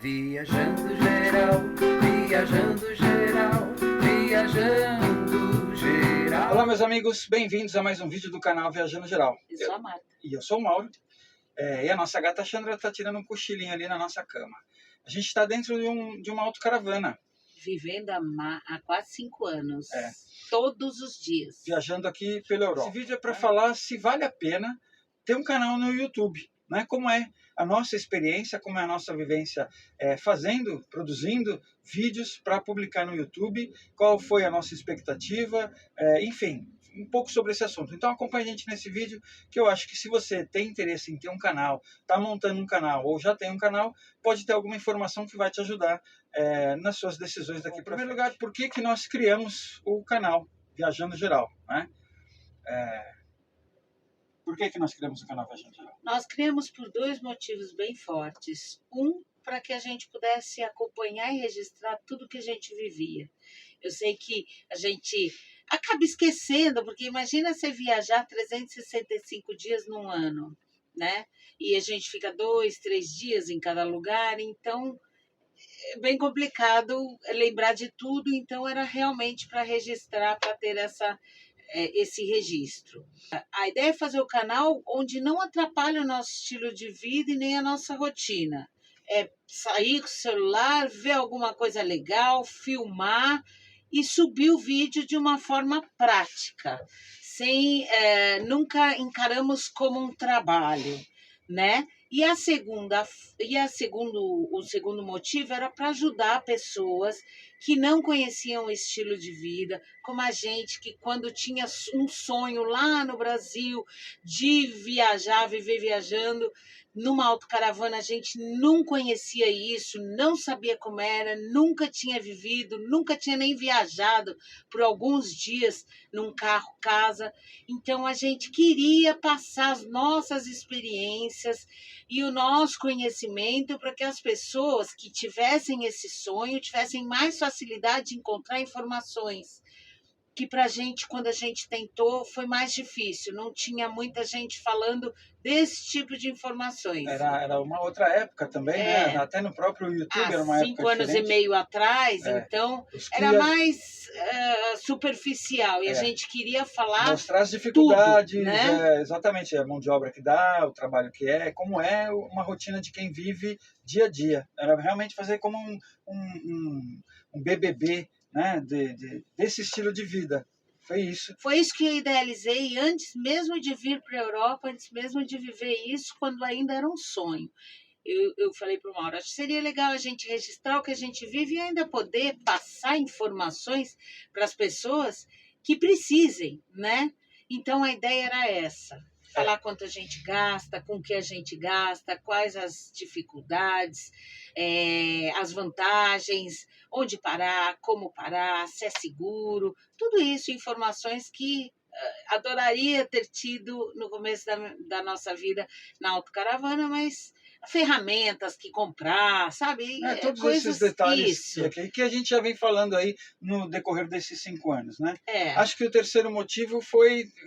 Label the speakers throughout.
Speaker 1: Viajando geral, viajando geral, viajando geral.
Speaker 2: Olá, meus amigos, bem-vindos a mais um vídeo do canal Viajando Geral.
Speaker 3: Eu sou a Marta.
Speaker 2: E eu sou o Mauro. E a nossa gata Chandra está tirando um cochilinho ali na nossa cama. A gente está dentro de uma autocaravana.
Speaker 3: Vivendo há quase 5 anos.
Speaker 2: É.
Speaker 3: Todos os dias.
Speaker 2: Viajando aqui pela Europa. Esse vídeo é para falar se vale a pena ter um canal no YouTube. Né? Como é a nossa experiência, como é a nossa vivência produzindo vídeos para publicar no YouTube, qual foi a nossa expectativa, enfim, um pouco sobre esse assunto. Então acompanhe a gente nesse vídeo, que eu acho que se você tem interesse em ter um canal, está montando um canal ou já tem um canal, pode ter alguma informação que vai te ajudar nas suas decisões daqui para frente. Em primeiro lugar, por que nós criamos o canal Viajando Geral? Né? Por que nós criamos o canal Viajando Geral?
Speaker 3: Nós criamos por 2 motivos bem fortes. Um, para que a gente pudesse acompanhar e registrar tudo que a gente vivia. Eu sei que a gente acaba esquecendo, porque imagina você viajar 365 dias num ano, né? E a gente fica 2, 3 dias em cada lugar, então é bem complicado lembrar de tudo, então era realmente para registrar, para ter esse registro. A ideia é fazer o canal onde não atrapalhe o nosso estilo de vida e nem a nossa rotina. É sair com o celular, ver alguma coisa legal, filmar e subir o vídeo de uma forma prática, nunca encaramos como um trabalho, né? O segundo motivo era para ajudar pessoas que não conheciam o estilo de vida, como a gente, que quando tinha um sonho lá no Brasil de viajar, viver viajando, numa autocaravana, a gente não conhecia isso, não sabia como era, nunca tinha vivido, nunca tinha nem viajado por alguns dias num carro-casa. Então, a gente queria passar as nossas experiências e o nosso conhecimento para que as pessoas que tivessem esse sonho tivessem mais facilidade de encontrar informações. Que para a gente, quando a gente tentou, foi mais difícil. Não tinha muita gente falando desse tipo de informações.
Speaker 2: Era uma outra época também, né? Até no próprio YouTube era uma época diferente.
Speaker 3: 5 anos e meio atrás, então era mais superficial. E a gente queria falar
Speaker 2: mostrar as dificuldades,
Speaker 3: tudo, né?
Speaker 2: Exatamente, a mão de obra que dá, o trabalho que como é uma rotina de quem vive dia a dia. Era realmente fazer como um BBB, né, desse estilo de vida. Foi isso.
Speaker 3: Foi isso que eu idealizei antes mesmo de vir para a Europa, antes mesmo de viver isso, quando ainda era um sonho. Eu falei para o Mauro, acho que seria legal a gente registrar o que a gente vive e ainda poder passar informações para as pessoas que precisem, né? Então a ideia era essa. Falar quanto a gente gasta, com que a gente gasta, quais as dificuldades, as vantagens, onde parar, como parar, se é seguro, tudo isso, informações que adoraria ter tido no começo da nossa vida na autocaravana, mas ferramentas que comprar, sabe?
Speaker 2: Todos
Speaker 3: coisas,
Speaker 2: esses detalhes
Speaker 3: isso.
Speaker 2: que a gente já vem falando aí no decorrer desses 5 anos, né?
Speaker 3: É.
Speaker 2: Acho que o terceiro motivo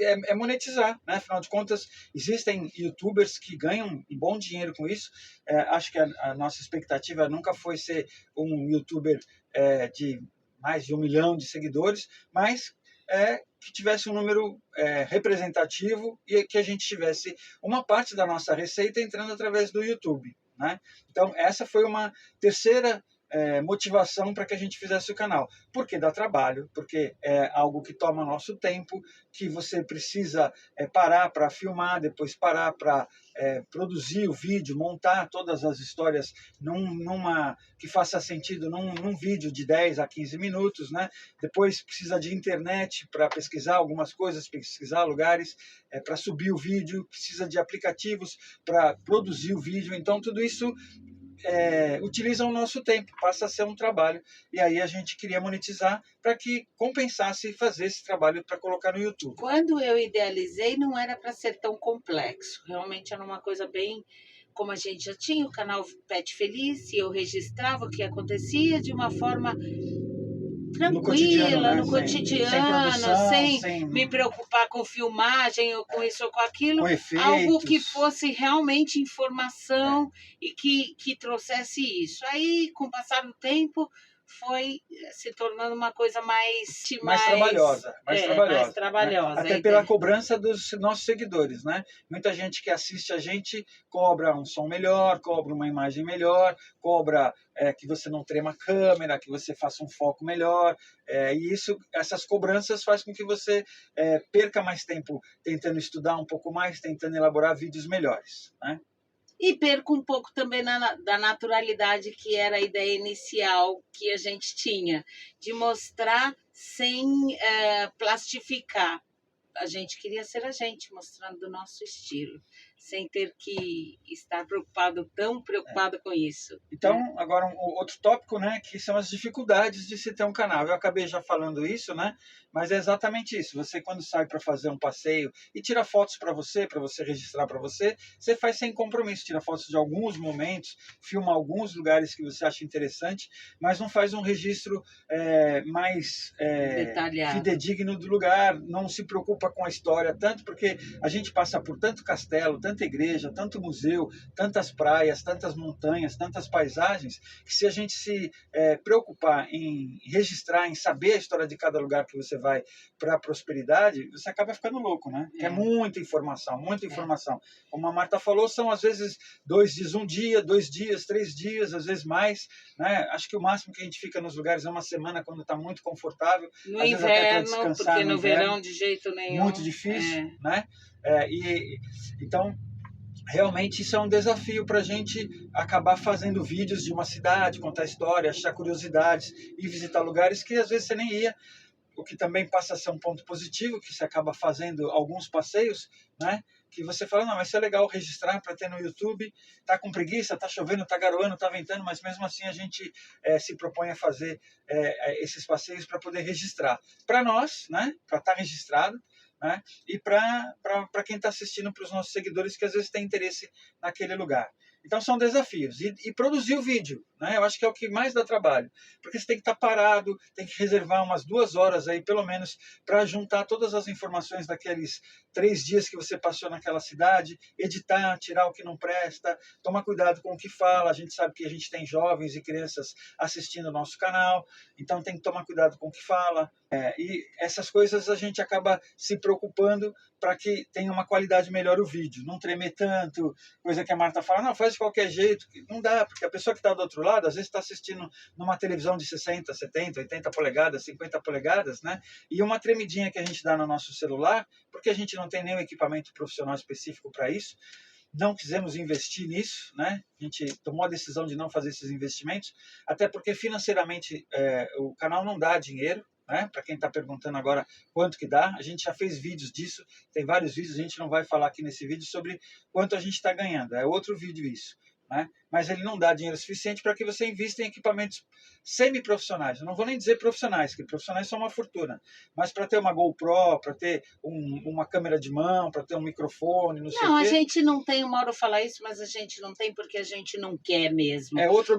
Speaker 2: é monetizar, né? Afinal de contas, existem youtubers que ganham um bom dinheiro com isso. Acho que a nossa expectativa nunca foi ser um youtuber de mais de 1 milhão de seguidores, mas que tivesse um número representativo e que a gente tivesse uma parte da nossa receita entrando através do YouTube. Né? Então, essa foi uma terceira motivação para que a gente fizesse o canal. Porque dá trabalho, porque é algo que toma nosso tempo, que você precisa parar para filmar, depois parar para produzir o vídeo, montar todas as histórias que faça sentido num vídeo de 10 a 15 minutos. Né? Depois precisa de internet para pesquisar algumas coisas, pesquisar lugares, para subir o vídeo, precisa de aplicativos para produzir o vídeo. Então, tudo isso utilizam o nosso tempo, passa a ser um trabalho, e aí a gente queria monetizar para que compensasse fazer esse trabalho para colocar no YouTube.
Speaker 3: Quando eu idealizei, não era para ser tão complexo, realmente era uma coisa bem, como a gente já tinha o canal Pet Feliz, e eu registrava o que acontecia de uma forma
Speaker 2: no cotidiano,
Speaker 3: tranquila,
Speaker 2: né?
Speaker 3: no
Speaker 2: Sem
Speaker 3: cotidiano,
Speaker 2: produção,
Speaker 3: sem me preocupar com filmagem ou com isso ou com aquilo,
Speaker 2: com
Speaker 3: algo que
Speaker 2: efeitos.
Speaker 3: fosse realmente
Speaker 2: É.
Speaker 3: informação e que trouxesse isso. Aí, com o passar do tempo, foi se tornando uma coisa
Speaker 2: Mais trabalhosa, mais
Speaker 3: mais
Speaker 2: trabalhosa, né?
Speaker 3: trabalhosa.
Speaker 2: Até pela cobrança dos nossos seguidores, né? Muita gente que assiste a gente cobra um som melhor, cobra uma imagem melhor, cobra que você não trema a câmera, que você faça um foco melhor, e essas cobranças faz com que você perca mais tempo tentando estudar um pouco mais, tentando elaborar vídeos melhores, né?
Speaker 3: E perco um pouco também da naturalidade que era a ideia inicial que a gente tinha, de mostrar sem plastificar. A gente queria ser a gente, mostrando o nosso estilo, sem ter que estar tão preocupado com isso.
Speaker 2: Então,
Speaker 3: Né?
Speaker 2: agora outro tópico, né, que são as dificuldades de se ter um canal. Eu acabei já falando isso, né, mas é exatamente isso. Você, quando sai para fazer um passeio e tira fotos para você registrar para você, você faz sem compromisso, tira fotos de alguns momentos, filma alguns lugares que você acha interessante, mas não faz um registro mais
Speaker 3: Detalhado.
Speaker 2: fidedigno do lugar, não se preocupa com a história tanto, porque a gente passa por tanto castelo, tanta igreja, tanto museu, tantas praias, tantas montanhas, tantas paisagens, que se a gente se preocupar em registrar, em saber a história de cada lugar que você vai para a prosperidade, você acaba ficando louco, né? É muita informação, muita informação. Como a Marta falou, são às vezes 2 dias, 1 dia, 2 dias, 3 dias, às vezes mais, né? Acho que o máximo que a gente fica nos lugares é uma semana quando está muito confortável.
Speaker 3: No
Speaker 2: às vezes até para
Speaker 3: inverno,
Speaker 2: descansar
Speaker 3: porque
Speaker 2: no
Speaker 3: no
Speaker 2: inverno,
Speaker 3: verão de jeito nenhum.
Speaker 2: muito difícil, né? Então, realmente isso é um desafio para a gente acabar fazendo vídeos de uma cidade, contar história, achar curiosidades e visitar lugares que às vezes você nem ia, o que também passa a ser um ponto positivo, que você acaba fazendo alguns passeios, né? Que você fala, não, mas isso é legal registrar para ter no YouTube, tá com preguiça, tá chovendo, tá garoando, tá ventando, mas mesmo assim a gente se propõe a fazer esses passeios para poder registrar. Para nós, né? Para estar registrado, né? E para quem está assistindo, para os nossos seguidores que às vezes têm interesse naquele lugar. Então são desafios. E produzir o vídeo, né? Eu acho que é o que mais dá trabalho. Porque você tem que estar parado, tem que reservar umas 2 horas aí, pelo menos, para juntar todas as informações daqueles 3 dias que você passou naquela cidade, editar, tirar o que não presta, tomar cuidado com o que fala. A gente sabe que a gente tem jovens e crianças assistindo o nosso canal, então tem que tomar cuidado com o que fala. E essas coisas a gente acaba se preocupando para que tenha uma qualidade melhor o vídeo, não tremer tanto, coisa que a Marta fala, não, faz de qualquer jeito, não dá, porque a pessoa que está do outro lado, às vezes está assistindo numa televisão de 60, 70, 80 polegadas, 50 polegadas, né? E uma tremidinha que a gente dá no nosso celular, porque a gente não tem nenhum equipamento profissional específico para isso, não quisemos investir nisso, né? A gente tomou a decisão de não fazer esses investimentos, até porque financeiramente o canal não dá dinheiro, né? Para quem está perguntando agora quanto que dá, a gente já fez vídeos disso, tem vários vídeos, a gente não vai falar aqui nesse vídeo sobre quanto a gente está ganhando, é outro vídeo isso. Né? Mas ele não dá dinheiro suficiente para que você invista em equipamentos semi-profissionais. Eu não vou nem dizer profissionais, porque profissionais são uma fortuna. Mas para ter uma GoPro, para ter uma câmera de mão, para ter um microfone, não sei o quê.
Speaker 3: Não, a gente não tem, o Mauro fala isso, mas a gente não tem porque a gente não quer mesmo.
Speaker 2: É outra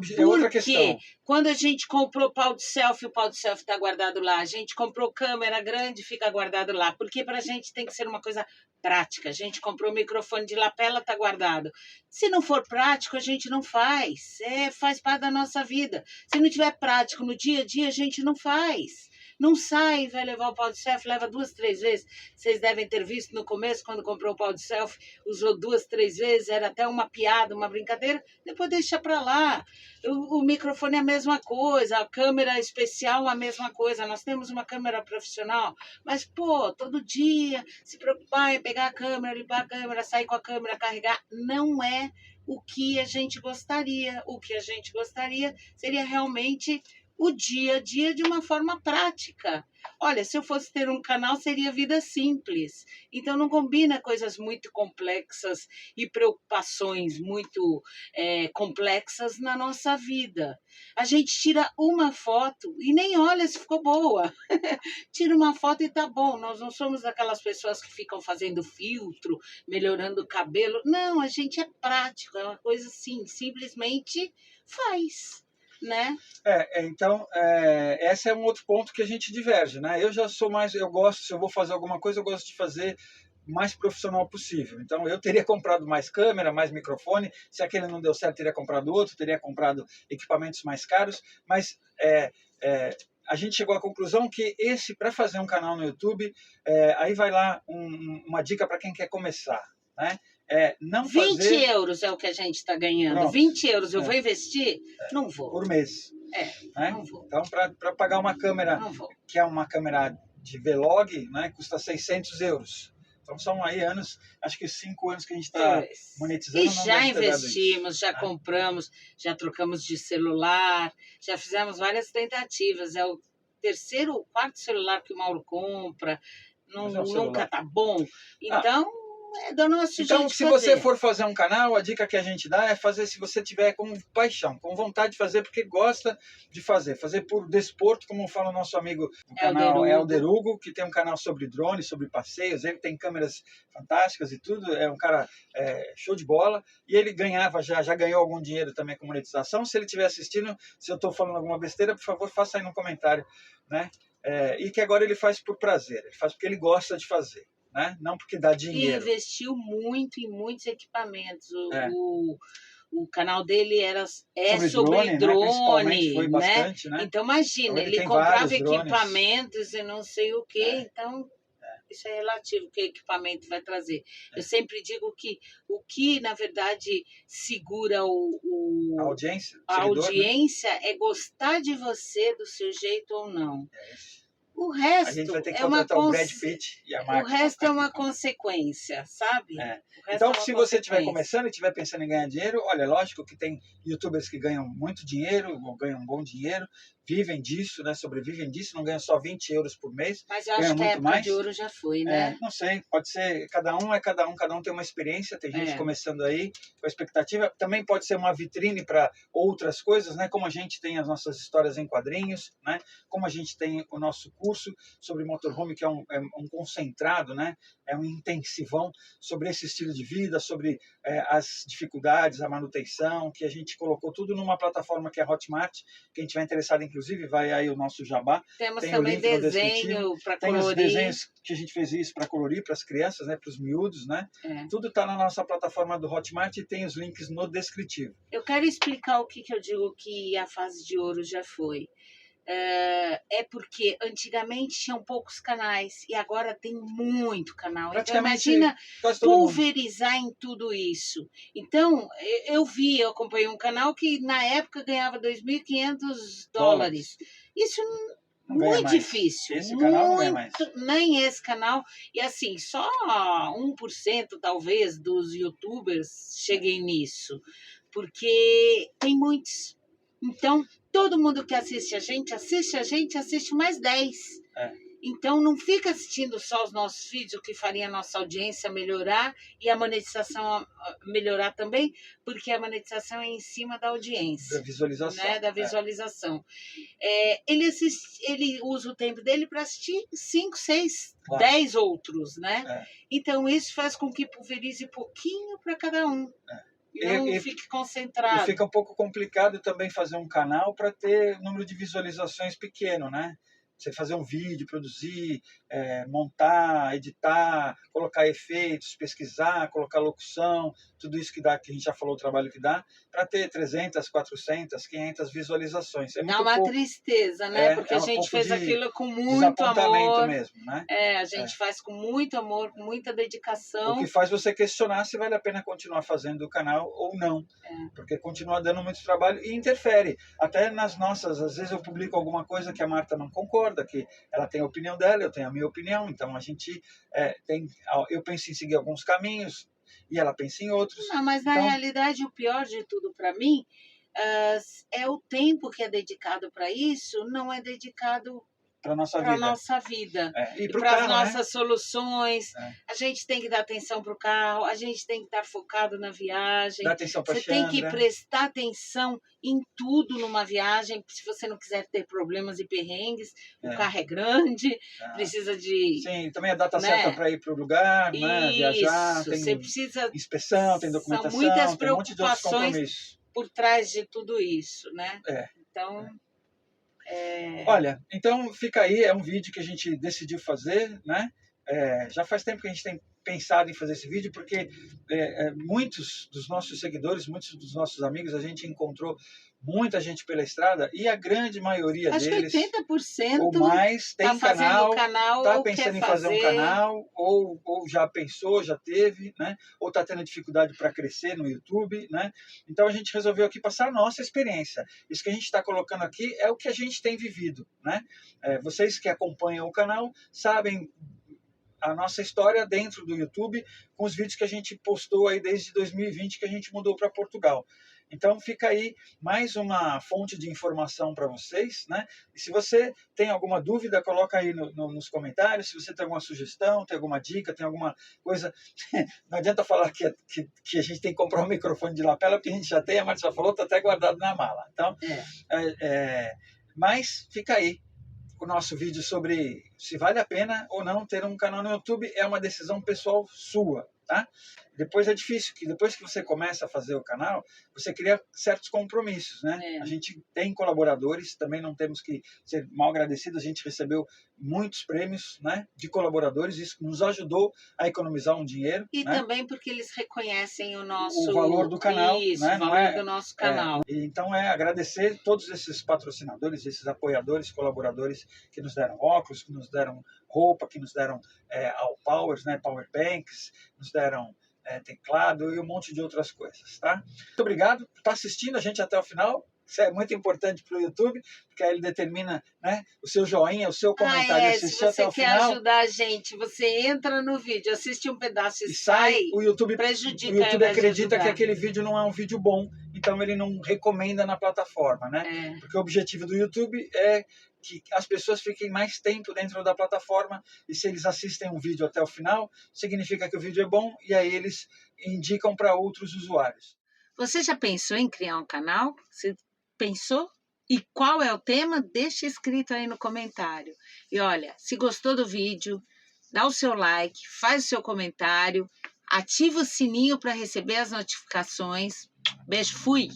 Speaker 2: questão.
Speaker 3: Quando a gente comprou o pau de selfie está guardado lá. A gente comprou câmera grande, fica guardado lá. Porque para a gente tem que ser uma coisa prática. A gente comprou o microfone de lapela, está guardado. Se não for prático, a gente não faz. Faz parte da nossa vida. Se não tiver prático no dia a dia, a gente não faz. Não sai, vai levar o pau de selfie, leva 2, 3 vezes. Vocês devem ter visto no começo, quando comprou o pau de selfie, usou 2, 3 vezes, era até uma piada, uma brincadeira, depois deixa para lá. O microfone é a mesma coisa, a câmera especial é a mesma coisa. Nós temos uma câmera profissional, mas, todo dia se preocupar em pegar a câmera, limpar a câmera, sair com a câmera, carregar, não é o que a gente gostaria. O que a gente gostaria seria realmente o dia a dia de uma forma prática. Olha, se eu fosse ter um canal, seria vida simples. Então, não combina coisas muito complexas e preocupações muito complexas na nossa vida. A gente tira uma foto e nem olha se ficou boa. Tira uma foto e tá bom. Nós não somos aquelas pessoas que ficam fazendo filtro, melhorando o cabelo. Não, a gente é prático, é uma coisa assim, simplesmente faz. né?
Speaker 2: Então, esse é um outro ponto que a gente diverge, né? Eu já sou mais, eu gosto, se eu vou fazer alguma coisa, eu gosto de fazer mais profissional possível. Então, eu teria comprado mais câmera, mais microfone. Se aquele não deu certo, teria comprado outro, teria comprado equipamentos mais caros. Mas a gente chegou à conclusão que esse, para fazer um canal no YouTube, aí vai lá uma dica para quem quer começar, né? Não
Speaker 3: 20
Speaker 2: fazer...
Speaker 3: euros é o que a gente está ganhando.
Speaker 2: Pronto.
Speaker 3: 20 euros eu vou investir? Não vou.
Speaker 2: Por mês. Né?
Speaker 3: Não vou.
Speaker 2: Então, para pagar uma câmera, que é uma câmera de vlog, né, custa 600 euros. Então, são aí anos, acho que 5 anos que a gente está monetizando.
Speaker 3: E já investimos, já compramos, já trocamos de celular, já fizemos várias tentativas. É o terceiro ou quarto celular que o Mauro compra, nunca tá bom. Então... é do nosso jeito
Speaker 2: Então,
Speaker 3: de
Speaker 2: se
Speaker 3: fazer.
Speaker 2: você for fazer um canal, a dica que a gente dá é fazer se você tiver com paixão, com vontade de fazer, porque gosta de fazer. Fazer por desporto, como fala o nosso amigo do canal Helder Hugo, que tem um canal sobre drones, sobre passeios. Ele tem câmeras fantásticas e tudo. É um cara show de bola. E ele ganhava, já ganhou algum dinheiro também com monetização. Se ele estiver assistindo, se eu estou falando alguma besteira, por favor, faça aí no comentário, né? E que agora ele faz por prazer. Ele faz porque ele gosta de fazer. Né? Não porque dá dinheiro.
Speaker 3: E investiu muito em muitos equipamentos. O canal dele sobre drone,
Speaker 2: né? Foi bastante, né?
Speaker 3: Então imagina,
Speaker 2: então,
Speaker 3: ele comprava equipamentos e não sei o que, então isso é relativo, que equipamento vai trazer. Eu sempre digo que o que, na verdade, segura
Speaker 2: a audiência,
Speaker 3: né? É gostar de você do seu jeito ou não. O resto
Speaker 2: a gente vai ter que contratar o Brad Pitt e a Marta.
Speaker 3: O resto é uma consequência, sabe?
Speaker 2: Então, se você estiver começando e estiver pensando em ganhar dinheiro, olha, lógico que tem youtubers que ganham muito dinheiro, ou ganham um bom dinheiro, vivem disso, né? Sobrevivem disso, não ganham só 20 euros por mês.
Speaker 3: Mas eu acho que a época de ouro já foi, né?
Speaker 2: Não sei, pode ser, cada um tem uma experiência, tem gente começando aí com a expectativa. Também pode ser uma vitrine para outras coisas, né? Como a gente tem as nossas histórias em quadrinhos, né? Como a gente tem o nosso curso sobre motorhome, que é um concentrado, né? É um intensivão sobre esse estilo de vida, sobre as dificuldades, a manutenção, que a gente colocou tudo numa plataforma que é a Hotmart. Quem tiver interessado, inclusive, vai aí o nosso jabá.
Speaker 3: Temos também desenho para colorir.
Speaker 2: Tem os desenhos que a gente fez isso para colorir para as crianças, né? Para os miúdos, né? Tudo está na nossa plataforma do Hotmart e tem os links no descritivo.
Speaker 3: Eu quero explicar o que eu digo que a fase de ouro já foi. Porque antigamente tinham poucos canais e agora tem muito canal. Então imagina pulverizar em tudo isso. Então eu acompanhei um canal que na época ganhava $2.500. Isso muito difícil.
Speaker 2: Esse canal não é mais.
Speaker 3: Nem esse canal. E assim, só 1% talvez dos youtubers cheguem nisso. Porque tem muitos. Então, todo mundo que assiste a gente, assiste mais 10. Então, não fica assistindo só os nossos vídeos, o que faria a nossa audiência melhorar e a monetização melhorar também, porque a monetização é em cima da audiência.
Speaker 2: Da visualização.
Speaker 3: Né? Da visualização. Ele usa o tempo dele para assistir 5, 6, 10 outros, né? Então, isso faz com que pulverize pouquinho para cada um. Não fique concentrado.
Speaker 2: E fica um pouco complicado também fazer um canal para ter número de visualizações pequeno, né? Você fazer um vídeo, produzir, montar, editar, colocar efeitos, pesquisar, colocar locução, tudo isso que a gente já falou o trabalho que dá, para ter 300, 400, 500 visualizações.
Speaker 3: Dá uma tristeza, né? Porque a gente fez aquilo com muito amor.
Speaker 2: Mesmo, né?
Speaker 3: A gente faz com muito amor, com muita dedicação.
Speaker 2: O que faz você questionar se vale a pena continuar fazendo o canal ou não. Porque continua dando muito trabalho e interfere. Até nas nossas, às vezes eu publico alguma coisa que a Marta não concorda, que ela tem a opinião dela, eu tenho a minha opinião, então a gente eu penso em seguir alguns caminhos e ela pensa em outros.
Speaker 3: Não, mas na realidade o pior de tudo para mim é o tempo que é dedicado para isso, não é dedicado
Speaker 2: para
Speaker 3: a nossa vida.
Speaker 2: E
Speaker 3: para as nossas soluções. A gente tem que dar atenção para o carro, a gente tem que estar focado na viagem. Você tem que prestar atenção em tudo numa viagem, se você não quiser ter problemas e perrengues. O carro é grande, precisa de...
Speaker 2: Sim, também a data certa para ir para o lugar, né? Viajar, tem
Speaker 3: você precisa...
Speaker 2: inspeção, tem documentação,
Speaker 3: são muitas
Speaker 2: tem um monte de outros
Speaker 3: preocupações.
Speaker 2: compromissos.
Speaker 3: por trás de tudo isso, né?
Speaker 2: É.
Speaker 3: Então,
Speaker 2: Olha, então fica aí, é um vídeo que a gente decidiu fazer, né? Já faz tempo que a gente tem pensado em fazer esse vídeo, porque muitos dos nossos seguidores, muitos dos nossos amigos, a gente encontrou muita gente pela estrada e a grande maioria
Speaker 3: acho
Speaker 2: deles,
Speaker 3: que 80%
Speaker 2: ou mais, tem
Speaker 3: tá fazendo canal
Speaker 2: está
Speaker 3: ou
Speaker 2: pensando
Speaker 3: quer
Speaker 2: em fazer um
Speaker 3: fazer.
Speaker 2: canal, ou já pensou, já teve, né? Ou está tendo dificuldade para crescer no YouTube, né? Então a gente resolveu aqui passar a nossa experiência. Isso que a gente está colocando aqui é o que a gente tem vivido, né? Vocês que acompanham o canal sabem a nossa história dentro do YouTube, com os vídeos que a gente postou aí desde 2020, que a gente mudou para Portugal. Então fica aí mais uma fonte de informação para vocês, né? E se você tem alguma dúvida, coloca aí nos comentários. Se você tem alguma sugestão, tem alguma dica, tem alguma coisa, não adianta falar que a gente tem que comprar um microfone de lapela, porque a gente já tem, a Marcia falou, está até guardado na mala. Então, mas fica aí o nosso vídeo sobre se vale a pena ou não ter um canal no YouTube. É uma decisão pessoal sua, tá? Depois é difícil, que depois que você começa a fazer o canal, você cria certos compromissos, né? A gente tem colaboradores, também não temos que ser mal agradecidos, a gente recebeu muitos prêmios, né, de colaboradores, isso nos ajudou a economizar um dinheiro.
Speaker 3: E
Speaker 2: né?
Speaker 3: também porque eles reconhecem o
Speaker 2: valor do canal,
Speaker 3: isso,
Speaker 2: né?
Speaker 3: o valor do nosso canal.
Speaker 2: Então agradecer todos esses patrocinadores, esses apoiadores, colaboradores que nos deram óculos, que nos deram roupa, que nos deram All Powers, né, Power Banks, nos deram teclado e um monte de outras coisas, tá? Muito obrigado por estar assistindo a gente até o final. Isso é muito importante para o YouTube, porque aí ele determina, né, o seu joinha, o seu comentário.
Speaker 3: Se você quer ajudar a gente, você entra no vídeo, assiste um pedaço e sai,
Speaker 2: o YouTube
Speaker 3: prejudica.
Speaker 2: O YouTube acredita que aquele vídeo não é um vídeo bom, então ele não recomenda na plataforma, né? Porque o objetivo do YouTube é que as pessoas fiquem mais tempo dentro da plataforma, e se eles assistem um vídeo até o final, significa que o vídeo é bom, e aí eles indicam para outros usuários.
Speaker 3: Você já pensou em criar um canal? Você pensou? E qual é o tema? Deixa escrito aí no comentário. E olha, se gostou do vídeo, dá o seu like, faz o seu comentário, ativa o sininho para receber as notificações. Beijo, fui!